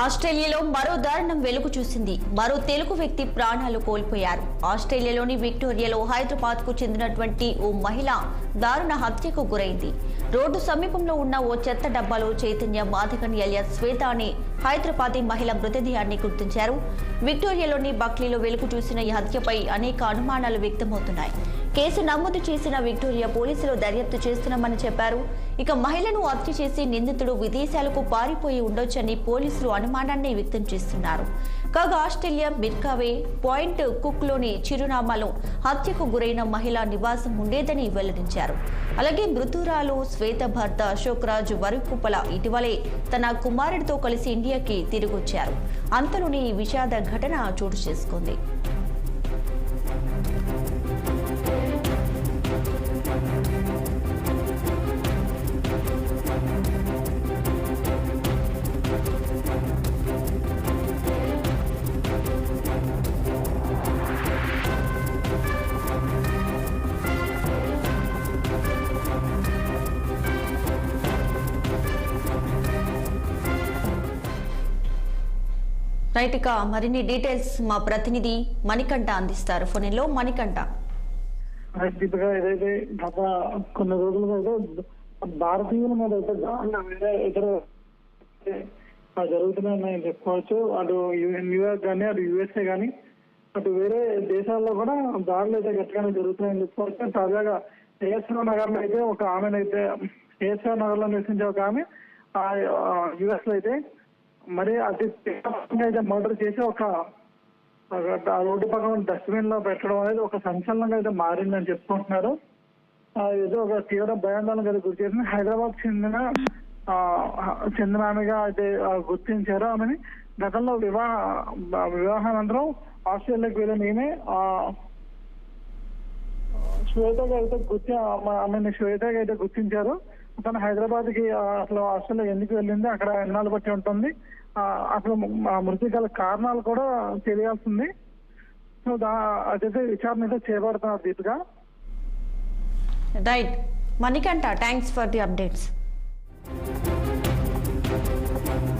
ఆస్ట్రేలియాలో మరో దారుణం వెలుగు చూసింది. మరో తెలుగు వ్యక్తి ప్రాణాలు కోల్పోయారు. ఆస్ట్రేలియాలోని విక్టోరియాలో హైదరాబాద్ కు చెందినటువంటి ఓ మహిళ దారుణ హత్యకు గురైంది. రోడ్డు సమీపంలో ఉన్న ఓ చెత్త డబ్బాలో చైతన్య మాదిగన్ ఎలియాస్ శ్వేత అనే హైదరాబాదీ మహిళ మృతదేహాన్ని గుర్తించారు. విక్టోరియాలోని బక్లీలో వెలుగు చూసిన ఈ హత్యపై అనేక అనుమానాలు వ్యక్తమవుతున్నాయి. కేసు నమోదు చేసిన విక్టోరియా పోలీసులు దర్యాప్తు చేస్తున్నామని చెప్పారు. ఇక మహిళను హత్య చేసి నిందితుడు విదేశాలకు పారిపోయి ఉండొచ్చని పోలీసులు అనుమానాన్ని వ్యక్తం చేస్తున్నారు. కాగా ఆస్ట్రేలియా మిర్కావే పాయింట్ కుక్ లోని చిరునామాలో హత్యకు గురైన మహిళ నివాసం ఉండేదని వెల్లడించారు. అలాగే మృతురాలు శ్వేత భర్త అశోక్ రాజ్ వరకుప్పల ఇటీవలే తన కుమారుడితో కలిసి ఇండియాకి తిరిగొచ్చారు. అంతలోనే ఈ విషాద ఘటన చోటు చేసుకుంది. రైట్, ఇక మరిన్ని డీటెయిల్స్ మా ప్రతినిధి మణికంఠ అందిస్తారు. ఫోన్లో మణికంఠ. ఏదైతే గత కొన్ని రోజులుగా అయితే భారతీయుల మీద అయితే వేరే ఇతర జరుగుతున్నాయని చెప్పుకోవచ్చు. అటు న్యూయార్క్ కానీ అటు యుఎస్ఏ కానీ అటు వేరే దేశాల్లో కూడా దాడులు అయితే గట్టిగానే జరుగుతున్నాయని చెప్పుకోవచ్చు. తాజాగా ఏఎస్ఆర్ నగర్ లో అయితే ఒక ఆమెనైతే ఏఎస్ఆర్ నగర్ లో నివసించే ఒక ఆమె యుఎస్ లో అయితే మరి అది అయితే మర్డర్ చేసి ఒక రోడ్డు పక్కన డస్ట్బిన్ లో పెట్టడం అనేది ఒక సంచలనంగా అయితే మారిందని చెప్పుకుంటున్నారు. ఏదో ఒక తీవ్ర భయాందోళనకు అయితే గురి చేసింది. హైదరాబాద్ చెందిన ఆమెగా అయితే గుర్తించారు. ఆమెని గతంలో వివాహానంతరం ఆస్ట్రేలియాకి వెళ్ళిన ఈమె శ్వేతగా అయితే ఆమెని శ్వేతగా అయితే గుర్తించారు. తను హైదరాబాద్ కి అసలు ఆస్ట్రేలియా ఎందుకు వెళ్ళింది, అక్కడ ఎన్నాళ్ళు బట్టి ఉంటుంది, అసలు మృతి గల కారణాలు కూడా తెలియాల్సింది. సో అదైతే విచారణ అయితే చేపడుతున్నారు దీపిగా. Right Manikanta, thanks for the updates.